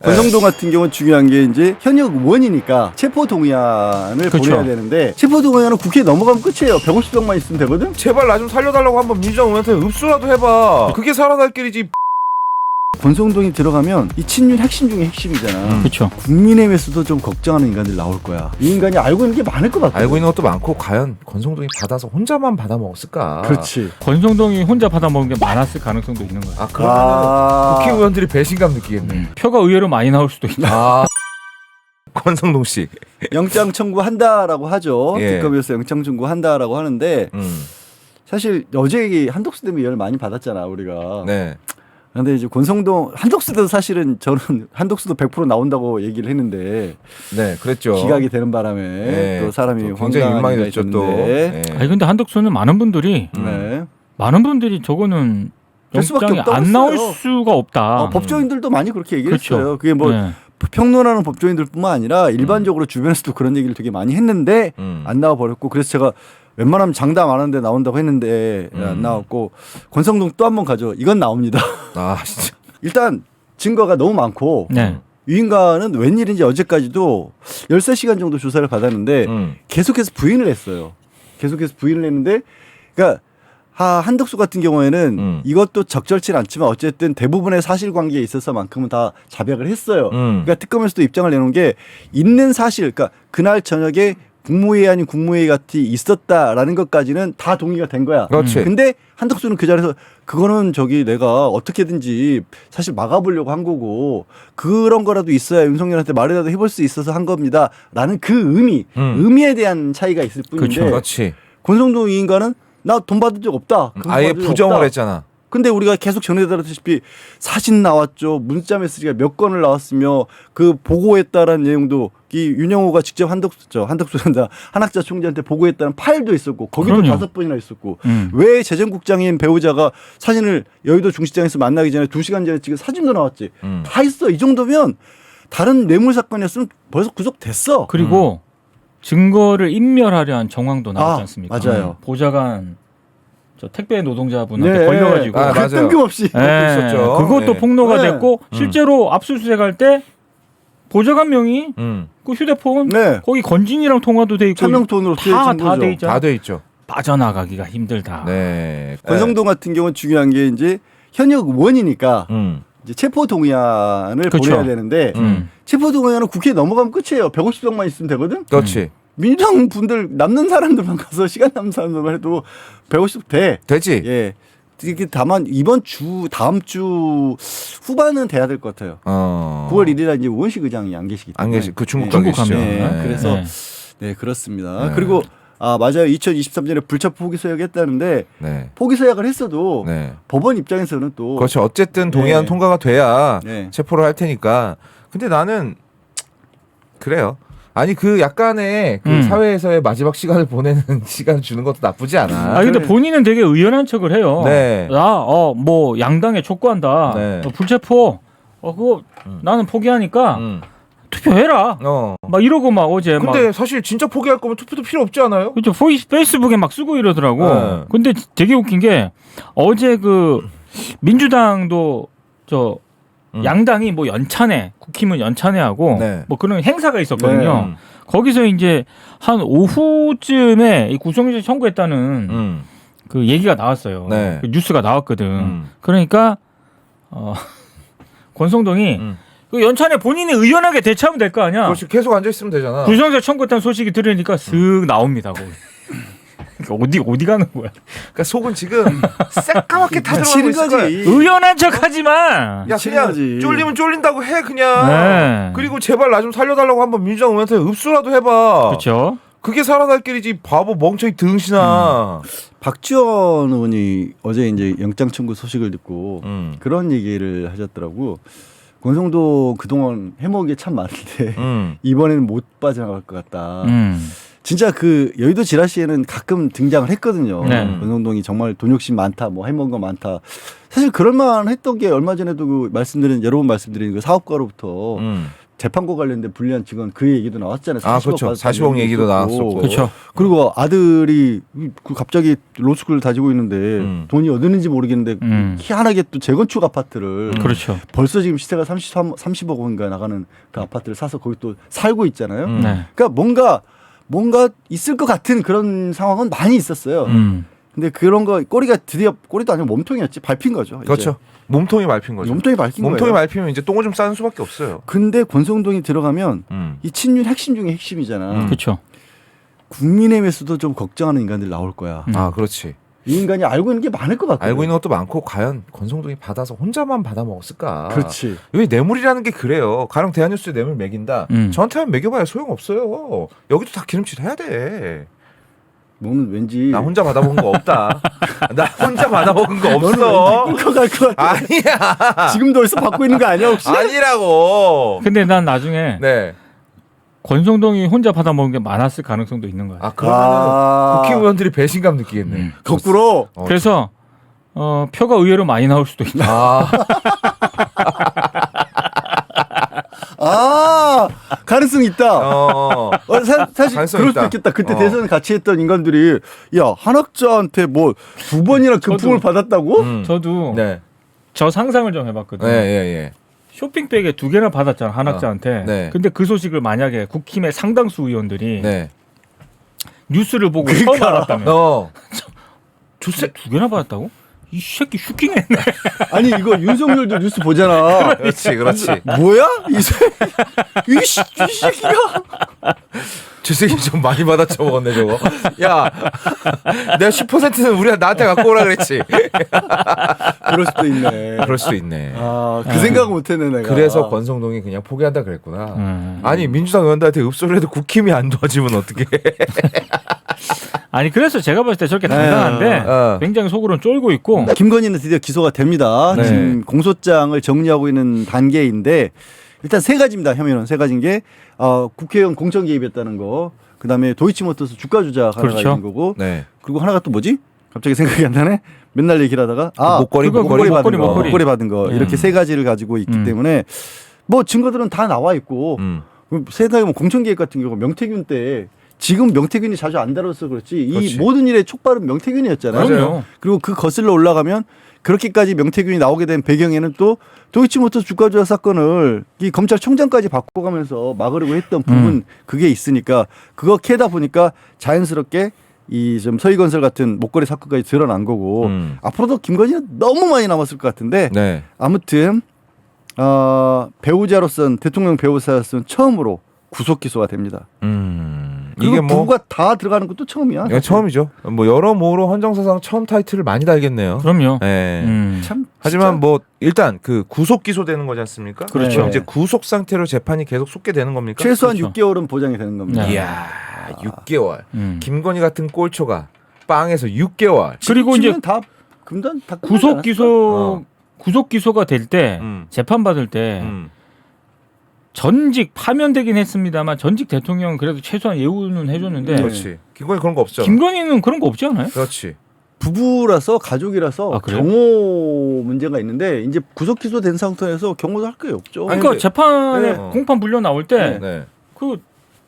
권성동 같은 경우는 중요한 게 이제 현역 의원이니까 체포 동의안을 그쵸. 보내야 되는데 체포 동의안은 국회에 넘어가면 끝이에요. 150석만 있으면 되거든. 제발 나 좀 살려달라고 한번 민주당 의원한테 읍수라도 해봐. 그게 살아날 길이지. 권성동이 들어가면 이 친윤 핵심 중에 핵심이잖아. 그렇죠. 국민의힘에서도 좀 걱정하는 인간들 나올 거야. 이 인간이 알고 있는 게 많을 것 같아. 알고 있는 것도 많고 과연 권성동이 받아서 혼자만 받아 먹었을까? 그렇지. 권성동이 혼자 받아 먹은 게 많았을 가능성도 있는 거야. 아 그러면 국회의원들이 배신감 느끼겠네. 표가 의외로 많이 나올 수도 있다. 아 권성동 씨. 영장 청구한다라고 하죠. 예. 특검에서 영장 청구한다라고 하는데 사실 어제 한덕수 때문에 열을 많이 받았잖아 우리가. 네. 근데 이제 권성동 한덕수도 사실은 저는 한덕수도 100% 나온다고 얘기를 했는데 네, 그랬죠. 기각이 되는 바람에 네, 또 사람이 또 굉장히 황당한 민망이 일이 됐죠 또. 있었는데. 네. 아니 근데 한덕수는 많은 분들이 저거는 될 수밖에 영장이 없다고 안 나올 했어요. 수가 없다. 법조인들도 많이 그렇게 얘기를 그렇죠. 했어요. 그게 뭐 네. 평론하는 법조인들뿐만 아니라 일반적으로 주변에서도 그런 얘기를 되게 많이 했는데 안 나와 버렸고 그래서 제가 웬만하면 장담 안 하는데 나온다고 했는데 안 나왔고 권성동 또 한 번 가죠. 이건 나옵니다. 아 진짜. 일단 증거가 너무 많고 네. 이 인간은 웬일인지 어제까지도 13시간 정도 조사를 받았는데 계속해서 부인을 했어요. 계속해서 부인을 했는데 그러니까 한덕수 같은 경우에는 이것도 적절치는 않지만 어쨌든 대부분의 사실관계에 있어서만큼은 다 자백을 했어요. 그러니까 특검에서도 입장을 내놓은 게 있는 사실 그러니까 그날 저녁에 국무회의 아닌 국무회의 같이 있었다라는 것까지는 다 동의가 된 거야. 그렇지. 근데 한덕수는 그 자리에서 그거는 내가 어떻게든지 사실 막아보려고 한 거고 그런 거라도 있어야 윤석열한테 말이라도 해볼 수 있어서 한 겁니다. 라는 그 의미에 대한 차이가 있을 뿐인데 그렇지. 권성동 이 인간은 나 돈 받은 적 없다. 아예 부정을 했잖아. 근데 우리가 계속 전해드렸다시피 사진 나왔죠. 문자 메시지가 몇 건을 나왔으며 그 보고했다라는 내용도 이 윤영호가 직접 한덕수한다 한학자 총재한테 보고했다는 파일도 있었고 거기도 그럼요. 5번이나 있었고 왜 재정국장인 배우자가 사진을 여의도 중시장에서 만나기 전에 2시간 전에 찍은 사진도 나왔지. 다 있어. 이 정도면 다른 뇌물 사건이었으면 벌써 구속됐어. 그리고 증거를 인멸하려 한 정황도 나왔지 않습니까? 맞아요. 보좌관 저 택배 노동자분한테 네. 걸려가지고 맞아요. 뜬금없이 있었죠. 그것도 네. 폭로가 네. 됐고 실제로 압수수색할 때 보좌관 명이 그 휴대폰 네. 거기 건진이랑 통화도 돼 있고 차명돈으로 다 돼 있잖아. 다 돼 있죠. 빠져나가기가 힘들다. 네. 권성동 같은 경우는 중요한 게 이제 현역 의원이니까 이제 체포 동의안을 그쵸. 보내야 되는데 체포 동의안은 국회에 넘어가면 끝이에요. 150석만 있으면 되거든. 그렇지. 민주당 분들 남는 사람들만 가서 시간 남는 사람들만 해도 150석 돼. 되지. 예. 이게 다만 이번 주 다음 주 후반은 돼야 될 것 같아요. 9월 1일에 이제 우원식 의장이 안 계시기 때문에. 안 계시. 그 중국 중국 가 계시죠. 가면. 네. 그래서 네 그렇습니다. 그리고 맞아요. 2023년에 불체포 포기 서약했다는데 네. 포기 서약을 했어도 네. 법원 입장에서는 또 그렇죠. 어쨌든 동의안 네. 통과가 돼야 네. 체포를 할 테니까. 근데 나는 그래요. 아니 그 약간의 그 사회에서의 마지막 시간을 보내는 시간을 주는 것도 나쁘지 않아. 아 근데 본인은 되게 의연한 척을 해요. 네. 뭐 양당에 촉구한다. 네. 불체포. 그거 나는 포기하니까 투표해라. 막 이러고 막 어제 근데 막 사실 진짜 포기할 거면 투표도 필요 없지 않아요? 그렇죠. 페이스북에 막 쓰고 이러더라고. 네. 근데 되게 웃긴 게 어제 그 민주당도 양당이 뭐 연찬회, 국힘은 연찬회하고 네. 뭐 그런 행사가 있었거든요. 네. 거기서 이제 한 오후쯤에 이 구속영장 청구했다는 그 얘기가 나왔어요. 네. 그 뉴스가 나왔거든. 그러니까 권성동이 그 연찬회 본인이 의연하게 대처하면 될 거 아니야. 그렇지. 계속 앉아 있으면 되잖아. 구속영장 청구했다는 소식이 들으니까 슥 나옵니다. 거기. 그러니까 어디 가는 거야? 그러니까 속은 지금 새까맣게 타들어가고 치는 있을 거야. 거지. 의연한 척하지만. 야 그냥 거지. 쫄리면 쫄린다고 해 그냥. 네. 그리고 제발 나 좀 살려달라고 한번 민주당 의원한테 읍수라도 해봐. 그렇죠. 그게 살아날 길이지 바보 멍청이 등신아. 박지원 의원이 어제 이제 영장 청구 소식을 듣고 음. 그런 얘기를 하셨더라고. 권성동 그동안 해먹은 게 참 많은데 이번에는 못 빠져나갈 것 같다. 진짜 그 여의도 지라시에는 가끔 등장을 했거든요. 네. 권성동이 정말 돈 욕심 많다, 뭐 해먹은 거 많다. 사실 그럴만 했던 게 얼마 전에도 그 여러 번 말씀드린 그 사업가로부터 재판과 관련된 불리한 증언 그 얘기도 나왔잖아요. 40억 그렇죠. 받았다는 40억 얘기도 있었고. 나왔었고. 그렇죠. 그리고 아들이 갑자기 로스쿨을 다지고 있는데 돈이 어디는지 모르겠는데 희한하게 또 재건축 아파트를 그렇죠. 벌써 지금 시세가 30억 원인가 나가는 그 아파트를 사서 거기 또 살고 있잖아요. 네. 그러니까 뭔가 있을 것 같은 그런 상황은 많이 있었어요. 근데 그런 거 꼬리도 아니고 몸통이었지 밟힌 거죠. 이제. 그렇죠. 몸통이 밟힌 거죠. 몸통이 밟힌 몸통이 거예요. 밟히면 이제 똥을 좀 싸는 수밖에 없어요. 근데 권성동이 들어가면 이 친윤 핵심 중에 핵심이잖아. 그렇죠. 국민의힘에서도 좀 걱정하는 인간들 나올 거야. 그렇지. 이 인간이 알고 있는 게 많을 것 같거든. 알고 있는 것도 많고 과연 권성동이 받아서 혼자만 받아 먹었을까? 그렇지. 왜 뇌물이라는 게 그래요. 가령 대한뉴스에 뇌물 매긴다. 저한테만 매겨봐야 소용없어요. 여기도 다 기름칠 해야 돼. 너는 왠지 나 혼자 받아먹은 거 없다. 나 혼자 받아먹은 거 없어. 꿀커갈 것 같아. 아니야. 지금도 어디서 받고 있는 거 아니야 혹시? 아니라고. 근데 난 나중에 네. 권성동이 혼자 받아먹은 게 많았을 가능성도 있는 거야. 그러면 국회의원들이 배신감 느끼겠네. 거꾸로. 그래서 표가 의외로 많이 나올 수도 있다. 가능성 있다. 사실 가능성 그럴 있다. 수도 있겠다. 그때 대선 같이 했던 인간들이 야 한학자한테 뭐 2번이나 금품을 받았다고? 저도 네. 저 상상을 좀 해봤거든요. 예. 쇼핑백에 2개나 받았잖아 한학자한테. 네. 근데 그 소식을 만약에 국힘의 상당수 의원들이 네. 뉴스를 보고 처음 알았다면 주세 2개나 받았다고? 이 새끼 슈킹했네. 아니 이거 윤석열도 뉴스 보잖아. 그렇지. 뭐야? 이 새끼가. 주세기 좀 많이 받아쳐 먹었네 저거. 야, 내가 10%는 우리가 나한테 갖고 오라 그랬지. 그럴 수도 있네. 그럴 수도 있네. 그 생각은 못했네 내가. 그래서 권성동이 그냥 포기한다 그랬구나. 아니 민주당 의원들한테 읍소리를 해도 국힘이 안 도와주면 어떡해. 아니 그래서 제가 봤을 때 저렇게 당당한데 굉장히 속으로는 쫄고 있고. 김건희는 드디어 기소가 됩니다. 네. 지금 공소장을 정리하고 있는 단계인데 일단 세 가지입니다. 혐의는 세 가지인 게 국회의원 공천 개입했다는 거, 그다음에 도이치모터스 주가 조작 하나가 그렇죠. 있는 거고, 네. 그리고 하나가 또 뭐지? 갑자기 생각이 안 나네. 맨날 얘기를 하다가 목걸이 목걸이 받은 거 이렇게 세 가지를 가지고 있기 때문에 뭐 증거들은 다 나와 있고 세상에 뭐 공천 개입 같은 경우 명태균 때 지금 명태균이 자주 안 다뤄서 그렇지 그렇지. 이 모든 일의 촉발은 명태균이었잖아요. 그럼요. 그리고 그 거슬러 올라가면 그렇게까지 명태균이 나오게 된 배경에는 또 도이치모터스 주가 조작 사건을 이 검찰총장까지 바꿔가면서 막으려고 했던 부분 그게 있으니까 그거 캐다 보니까 자연스럽게 이 좀 서희건설 같은 목걸이 사건까지 드러난 거고 앞으로도 김건희는 너무 많이 남았을 것 같은데 네. 아무튼 배우자로서는 대통령 배우자로서는 처음으로 구속 기소가 됩니다. 그리고 이게 뭐 부부가 다 들어가는 것도 처음이야. 이건 처음이죠. 뭐 여러모로 헌정사상 처음 타이틀을 많이 달겠네요. 그럼요. 네. 참 하지만 진짜. 뭐 일단 그 구속 기소되는 거지 않습니까? 그렇죠. 그럼 이제 구속 상태로 재판이 계속 속게 되는 겁니까? 최소한 그렇죠. 6개월은 보장이 되는 겁니다. 네. 이야, 6개월. 김건희 같은 꼴초가 빵에서 6개월. 그리고 이제 지금은 다 금단 다 구속 끝나지 구속 기소가 될 때 재판 받을 때 전직 파면되긴 했습니다만 전직 대통령은 그래도 최소한 예우는 해줬는데 그렇지. 김건희 그런 거 없죠. 김건희는 그런 거 없지 않아요? 그렇지. 부부라서 가족이라서 그래요? 경호 문제가 있는데 이제 구속 기소된 상태에서 경호도 할 게 없죠. 아니, 그러니까 근데- 재판에 네. 공판 불려 나올 때 네. 그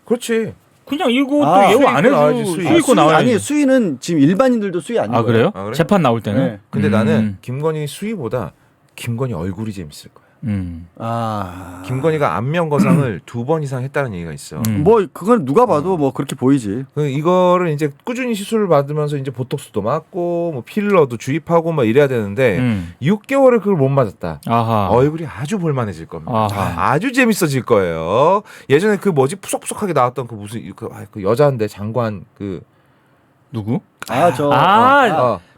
그렇지. 그냥 이것도 아, 예우 안 수익 나와야지, 해도 수익. 수익고 나와야지. 아니 수위는 지금 일반인들도 수위 아니에요. 아 그래요? 아, 그래요? 재판 나올 때는. 네. 근데 나는 김건희 수위보다 김건희 얼굴이 재밌을 거야. 김건희가 안면거상을 2번 이상 했다는 얘기가 있어. 뭐 그건 누가 봐도 뭐 그렇게 보이지. 이거를 이제 꾸준히 시술을 받으면서 이제 보톡스도 맞고 뭐 필러도 주입하고 막 이래야 되는데 6개월을 그걸 못 맞았다. 아하. 얼굴이 아주 볼만해질 겁니다. 아하. 아주 재밌어질 거예요. 예전에 그 뭐지 푸석푸석하게 나왔던 그 무슨 그 여자인데 장관 그 누구?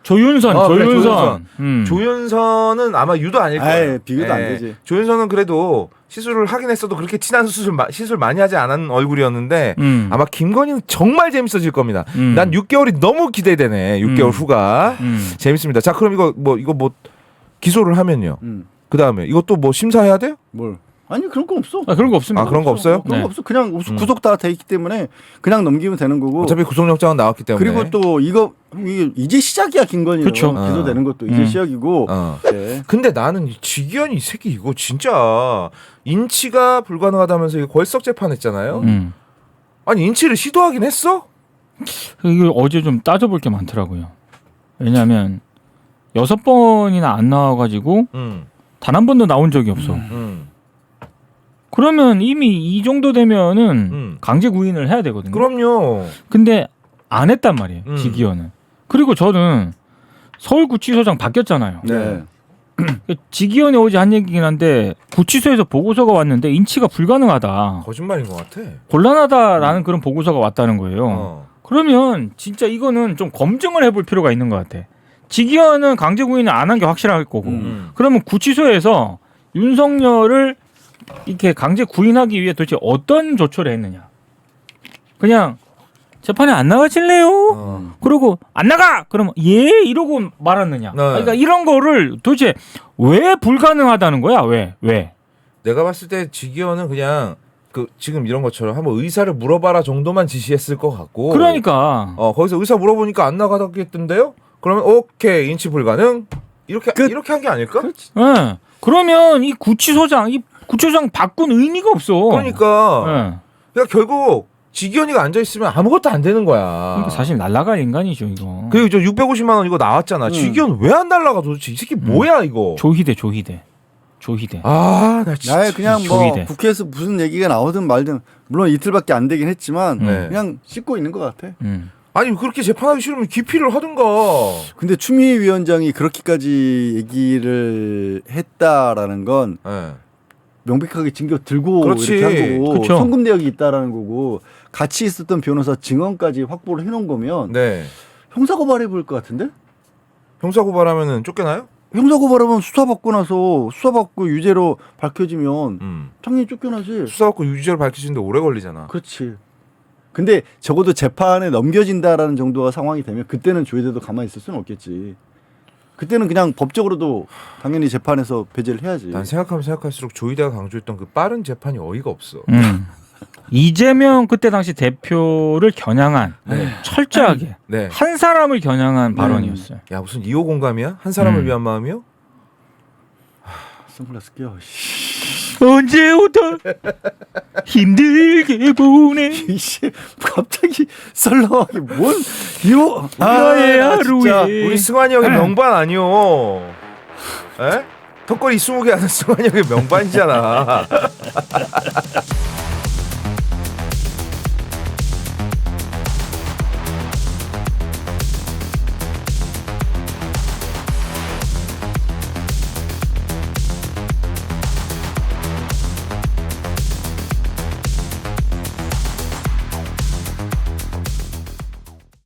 조윤선. 조윤선. 조윤선은 아마 유도 아닐 거예요. 아이, 비교도 안 되지. 조윤선은 그래도 시술을 하긴 했어도 그렇게 친한 시술 많이 하지 않은 얼굴이었는데 아마 김건희는 정말 재밌어질 겁니다. 난 6개월이 너무 기대되네. 6개월 후가 재밌습니다. 자, 그럼 이거 뭐 기소를 하면요. 그 다음에 이것도 뭐 심사해야 돼요? 뭘? 아니 그런 건 없어. 그런 거 없습니다. 그런 거 없어요? 그런 네. 거 없어. 그냥 구속 다 돼 있기 때문에 그냥 넘기면 되는 거고. 어차피 구속영장은 나왔기 때문에. 그리고 또 이게 이제 시작이야 김건희. 그쵸. 기소되는 것도 이제 시작이고. 네. 근데 나는 이 직위원 이 새끼 이거 진짜 인치가 불가능하다면서 이거 걸석 재판했잖아요. 아니 인치를 시도하긴 했어? 이거 어제 좀 따져볼 게 많더라고요. 왜냐하면 6번이나 안 나와가지고 단 한 번도 나온 적이 없어. 그러면 이미 이 정도 되면은 강제 구인을 해야 되거든요. 그럼요. 근데 안 했단 말이에요. 직위원은. 그리고 저는 서울구치소장 바뀌었잖아요. 네. 직위원이 어제 한 얘기긴 한데 구치소에서 보고서가 왔는데 인치가 불가능하다. 거짓말인 것 같아. 곤란하다라는 그런 보고서가 왔다는 거예요. 그러면 진짜 이거는 좀 검증을 해볼 필요가 있는 것 같아. 직위원은 강제 구인을 안 한 게 확실할 거고. 그러면 구치소에서 윤석열을 이렇게 강제 구인하기 위해 도대체 어떤 조처를 했느냐. 그냥 재판에 안 나가실래요? 그러고 안 나가! 그러면 예? 이러고 말았느냐. 그러니까 이런 거를 도대체 왜 불가능하다는 거야? 왜? 내가 봤을 때 직위원은 그냥 그 지금 이런 것처럼 한번 의사를 물어봐라 정도만 지시했을 것 같고. 그러니까. 거기서 의사 물어보니까 안 나가겠던데요? 그러면 오케이 인치 불가능 이렇게 한 게 아닐까? 네. 그러면 이 구치소장 바꾼 의미가 없어. 그러니까 결국 직위원이가 앉아 있으면 아무것도 안 되는 거야. 그러니까 사실 날라갈 인간이죠 이거. 그리고 저 650만 원 이거 나왔잖아. 직위원 왜 안 날라가 도대체 이 새끼 뭐야 이거? 조희대. 나 진짜. 나의 그냥 뭐 조희대. 국회에서 무슨 얘기가 나오든 말든 물론 이틀밖에 안 되긴 했지만 그냥 씻고 있는 것 같아. 아니 그렇게 재판하기 싫으면 기피를 하든가. 근데 추미애 위원장이 그렇게까지 얘기를 했다라는 건 명백하게 증거 들고 그렇지. 이렇게 한 거고 그쵸. 송금 내역이 있다라는 거고 같이 있었던 변호사 증언까지 확보를 해놓은 거면 형사고발해 볼 것 같은데? 형사고발하면은 쫓겨나요? 형사고발하면 수사받고 나서 수사받고 유죄로 밝혀지면 당연히 쫓겨나지. 수사받고 유죄를 밝히시는데 오래 걸리잖아. 그렇지. 근데 적어도 재판에 넘겨진다라는 정도가 상황이 되면 그때는 조희대도 가만히 있을 수는 없겠지. 그때는 그냥 법적으로도 당연히 재판에서 배제를 해야지. 난 생각하면 생각할수록 조희대가 강조했던 그 빠른 재판이 어이가 없어. 이재명 그때 당시 대표를 겨냥한 철저하게 한 사람을 겨냥한 발언이었어요. 야 무슨 2호 공감이야? 한 사람을 위한 마음이요? 선글라스 껴. 언제부터 힘들게 보내 이씨 갑자기 썰렁하게 뭔 이거 나의 하루에 우리 승환이 형의 명반 아니요? 에? 턱걸이 20개 하는 승환이 형의 명반이잖아.